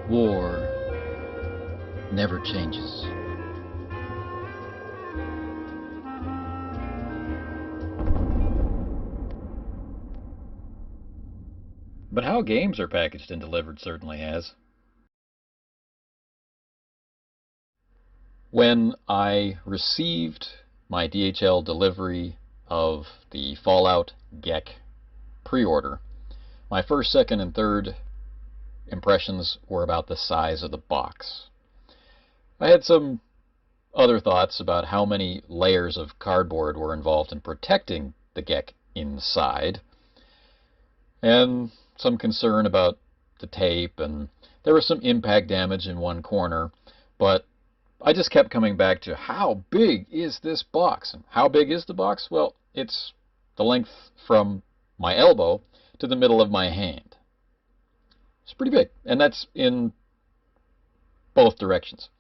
War never changes. But how games are packaged and delivered certainly has. When I received my DHL delivery of the Fallout GECK pre-order, my first, second, and third impressions were about the size of the box. I had some other thoughts about how many layers of cardboard were involved in protecting the GECK inside, and some concern about the tape, and there was some impact damage in one corner, but I just kept coming back to how big is this box? And how big is the box? Well, it's the length from my elbow to the middle of my hand. It's pretty big, and that's in both directions.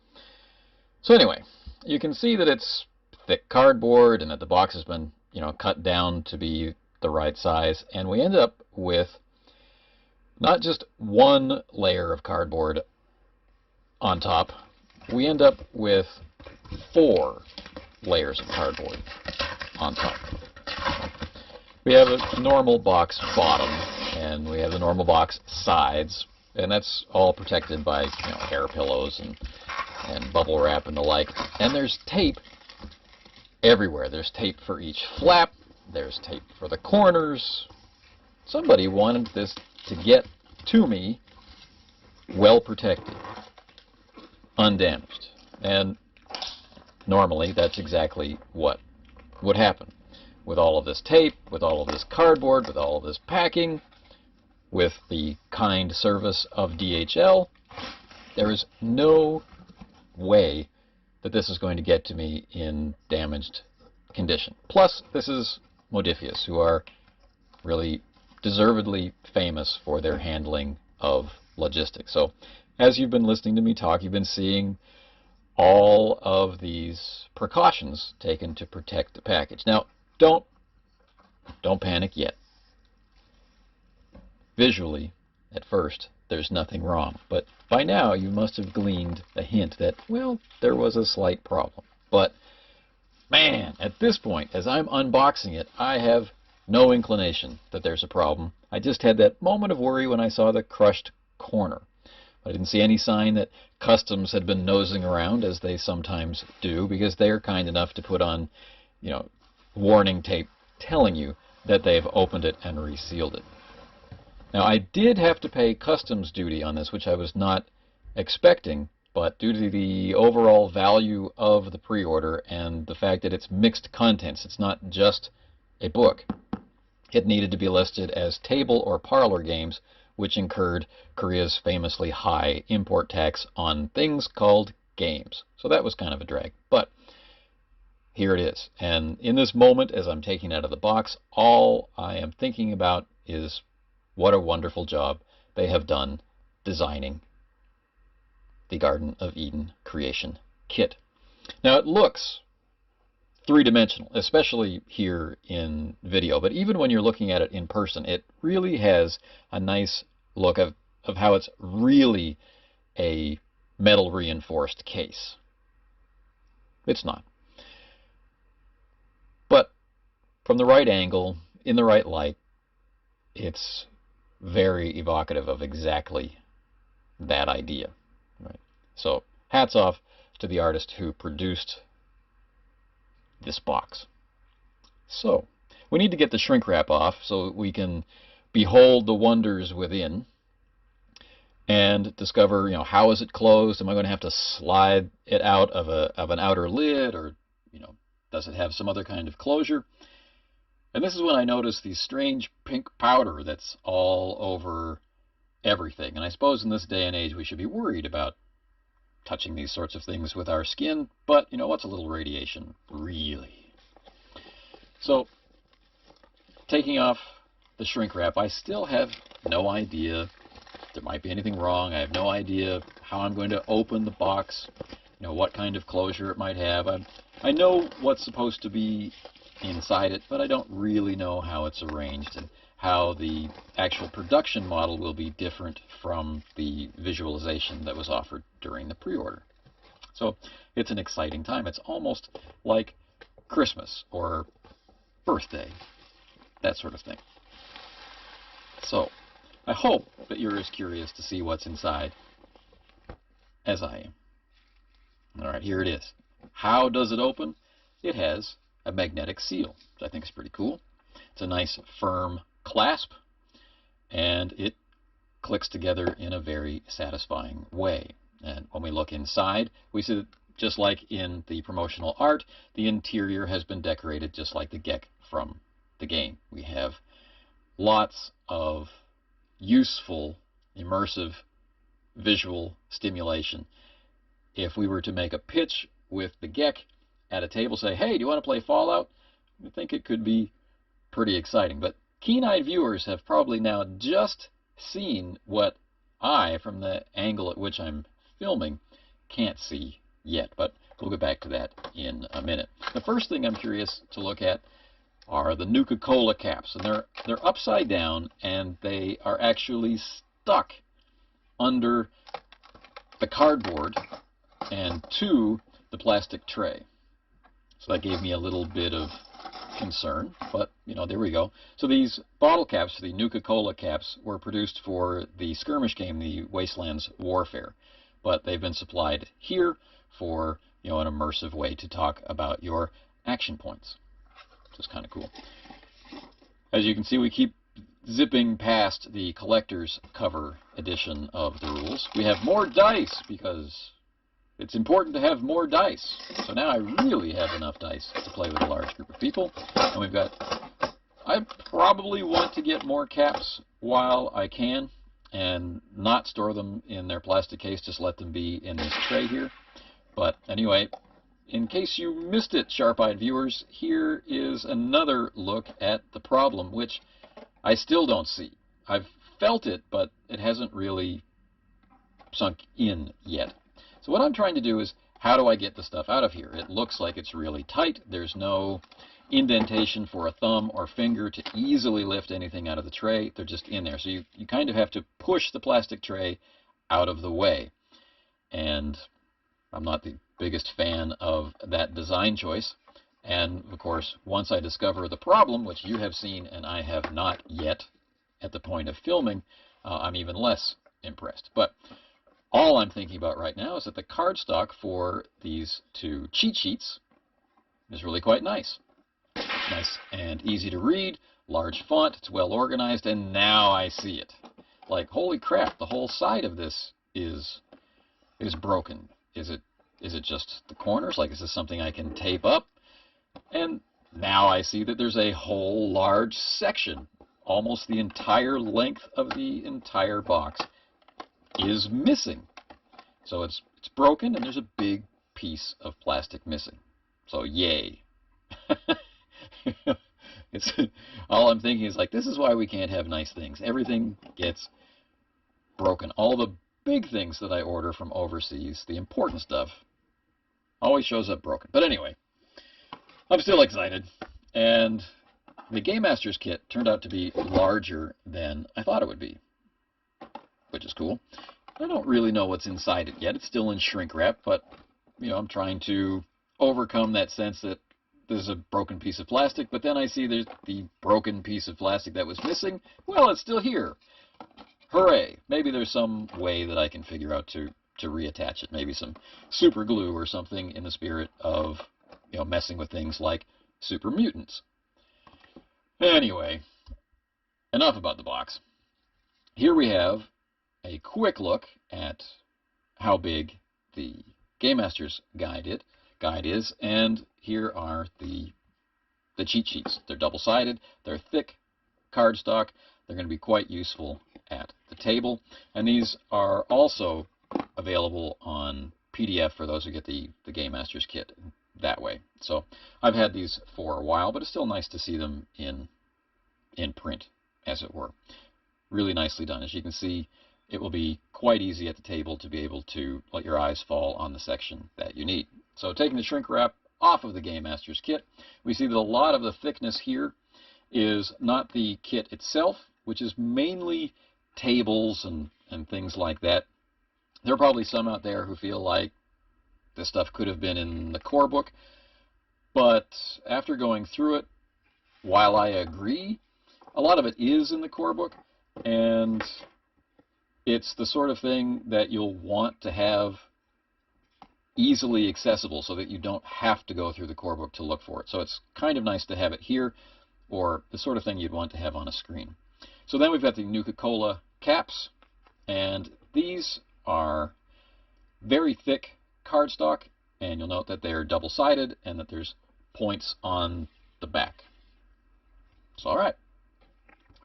So anyway, you can see that it's thick cardboard and that the box has been, cut down to be the right size, and we end up with not just one layer of cardboard on top, we end up with 4 layers of cardboard on top. We have a normal box bottom, and we have the normal box sides, and that's all protected by hair pillows and bubble wrap and the like. And there's tape everywhere. There's tape for each flap. There's tape for the corners. Somebody wanted this to get to me well protected, undamaged. And normally that's exactly what would happen. With all of this tape, with all of this cardboard, with all of this packing, with the kind service of DHL, there is no way that this is going to get to me in damaged condition. Plus, this is Modiphius, who are really deservedly famous for their handling of logistics. So, as you've been listening to me talk, you've been seeing all of these precautions taken to protect the package. Now, don't panic yet. Visually, at first, there's nothing wrong. But by now, you must have gleaned a hint that, well, there was a slight problem. But, man, at this point, as I'm unboxing it, I have no inclination that there's a problem. I just had that moment of worry when I saw the crushed corner. I didn't see any sign that customs had been nosing around, as they sometimes do, because they're kind enough to put on, warning tape telling you that they've opened it and resealed it. Now, I did have to pay customs duty on this, which I was not expecting, but due to the overall value of the pre-order and the fact that it's mixed contents, it's not just a book, it needed to be listed as table or parlor games, which incurred Korea's famously high import tax on things called games. So that was kind of a drag. But here it is. And in this moment, as I'm taking it out of the box, all I am thinking about is what a wonderful job they have done designing the Garden of Eden creation kit. Now, it looks three-dimensional, especially here in video, but even when you're looking at it in person, it really has a nice look of how it's really a metal reinforced case. It's not. But from the right angle, in the right light, it's very evocative of exactly that idea. Right? So hats off to the artist who produced this box. So we need to get the shrink wrap off so we can behold the wonders within and discover, how is it closed? Am I going to have to slide it out of an outer lid, or does it have some other kind of closure? And this is when I notice the strange pink powder that's all over everything. And I suppose in this day and age we should be worried about touching these sorts of things with our skin, but what's a little radiation, really? So, taking off the shrink wrap, I still have no idea if there might be anything wrong. I have no idea how I'm going to open the box, what kind of closure it might have. I know what's supposed to be inside it, but I don't really know how it's arranged. And how the actual production model will be different from the visualization that was offered during the pre-order. So it's an exciting time. It's almost like Christmas or birthday, that sort of thing. So I hope that you're as curious to see what's inside as I am. All right, here it is. How does it open? It has a magnetic seal, which I think is pretty cool. It's a nice firm clasp, and it clicks together in a very satisfying way. And when we look inside, we see that just like in the promotional art, the interior has been decorated just like the GECK from the game. We have lots of useful, immersive visual stimulation. If we were to make a pitch with the GECK at a table, say, hey, do you want to play Fallout? I think it could be pretty exciting. But keen-eyed viewers have probably now just seen what I, from the angle at which I'm filming, can't see yet. But we'll get back to that in a minute. The first thing I'm curious to look at are the Nuka-Cola Caps. And they're upside down, and they are actually stuck under the cardboard and to the plastic tray. So that gave me a little bit of concern, but there we go. So these bottle caps, the Nuka-Cola Caps, were produced for the skirmish game, the Wastelands Warfare, but they've been supplied here for an immersive way to talk about your action points, which is kind of cool. As you can see, we keep zipping past the collector's cover edition of the rules. We have more dice because it's important to have more dice. So now I really have enough dice to play with a large group of people. And we've got, I probably want to get more caps while I can and not store them in their plastic case, just let them be in this tray here. But anyway, in case you missed it, sharp-eyed viewers, here is another look at the problem, which I still don't see. I've felt it, but it hasn't really sunk in yet. So what I'm trying to do is, how do I get the stuff out of here? It looks like it's really tight. There's no indentation for a thumb or finger to easily lift anything out of the tray. They're just in there. So you kind of have to push the plastic tray out of the way. And I'm not the biggest fan of that design choice. And of course, once I discover the problem, which you have seen and I have not yet at the point of filming, I'm even less impressed. But all I'm thinking about right now is that the cardstock for these two cheat sheets is really quite nice. Nice and easy to read, large font, it's well organized, and now I see it. Like, holy crap, the whole side of this is broken. Is it just the corners? Like, is this something I can tape up? And now I see that there's a whole large section, almost the entire length of the entire box is missing. So it's broken and there's a big piece of plastic missing. So yay. All I'm thinking is, like, this is why we can't have nice things. Everything gets broken. All the big things that I order from overseas, the important stuff, always shows up broken. But anyway, I'm still excited. And the Game Master's kit turned out to be larger than I thought it would be, which is cool. I don't really know what's inside it yet. It's still in shrink wrap, but I'm trying to overcome that sense that there's a broken piece of plastic, but then I see there's the broken piece of plastic that was missing. Well, it's still here. Hooray. Maybe there's some way that I can figure out to reattach it. Maybe some super glue or something in the spirit of messing with things like super mutants. Anyway, enough about the box. Here we have a quick look at how big the Game Master's guide is, and here are the cheat sheets. They're double-sided, they're thick cardstock, they're going to be quite useful at the table, and these are also available on PDF for those who get the Game Master's kit that way. So I've had these for a while, but it's still nice to see them in print, as it were. Really nicely done. As you can see, it will be quite easy at the table to be able to let your eyes fall on the section that you need. So taking the shrink wrap off of the Game Master's kit, we see that a lot of the thickness here is not the kit itself, which is mainly tables and things like that. There are probably some out there who feel like this stuff could have been in the core book, but after going through it, while I agree, a lot of it is in the core book, and it's the sort of thing that you'll want to have easily accessible so that you don't have to go through the core book to look for it. So it's kind of nice to have it here, or the sort of thing you'd want to have on a screen. So then we've got the Nuka-Cola Caps, and these are very thick cardstock, and you'll note that they're double-sided and that there's points on the back. So all right,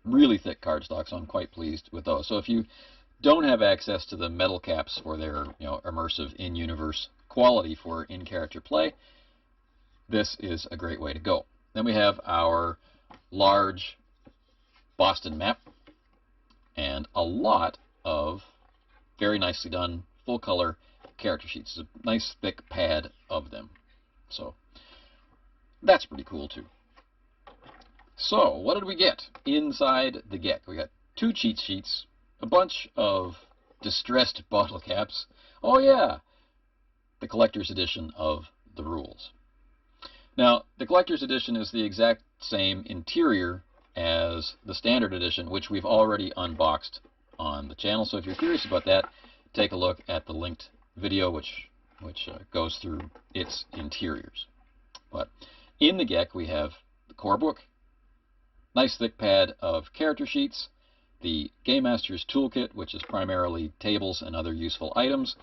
really thick cardstock, so I'm quite pleased with those. So if you don't have access to the metal caps for their immersive in-universe quality for in-character play, this is a great way to go. Then we have our large Boston map and a lot of very nicely done full-color character sheets. It's a nice thick pad of them. So that's pretty cool too. So what did we get inside the GECK? We got 2 cheat sheets, a bunch of distressed bottle caps. Oh yeah, the collector's edition of the rules. Now, the collector's edition is the exact same interior as the standard edition, which we've already unboxed on the channel. So if you're curious about that, take a look at the linked video, which goes through its interiors. But in the GECK, we have the core book, nice thick pad of character sheets, the Game Master's Toolkit, which is primarily tables and other useful items,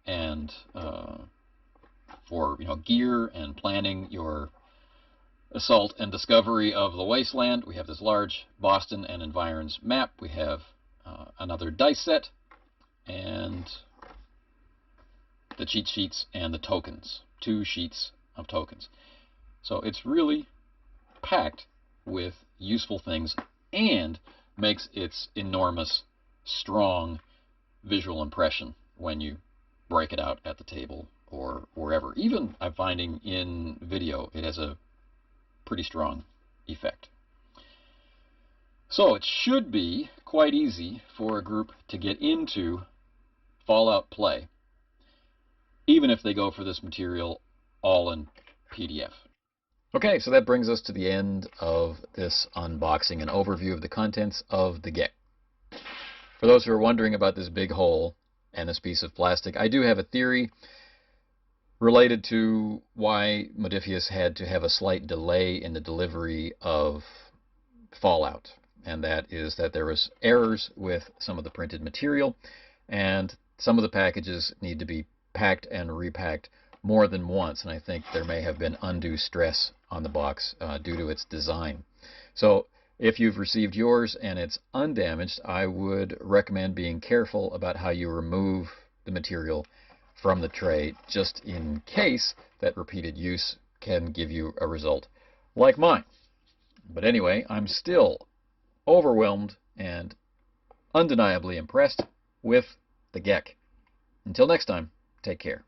and for gear and planning your assault and discovery of the wasteland. We have this large Boston and environs map. We have another dice set, and the cheat sheets and the tokens, 2 sheets of tokens. So it's really packed with useful things and makes its enormous, strong visual impression when you break it out at the table or wherever. Even I'm finding in video it has a pretty strong effect. So it should be quite easy for a group to get into Fallout play, even if they go for this material all in PDF. Okay, so that brings us to the end of this unboxing and overview of the contents of the GECK. For those who are wondering about this big hole and this piece of plastic, I do have a theory related to why Modiphius had to have a slight delay in the delivery of Fallout, and that is that there was errors with some of the printed material, and some of the packages need to be packed and repacked more than once, and I think there may have been undue stress on the box due to its design. So if you've received yours and it's undamaged, I would recommend being careful about how you remove the material from the tray, just in case that repeated use can give you a result like mine. But anyway, I'm still overwhelmed and undeniably impressed with the GECK. Until next time, take care.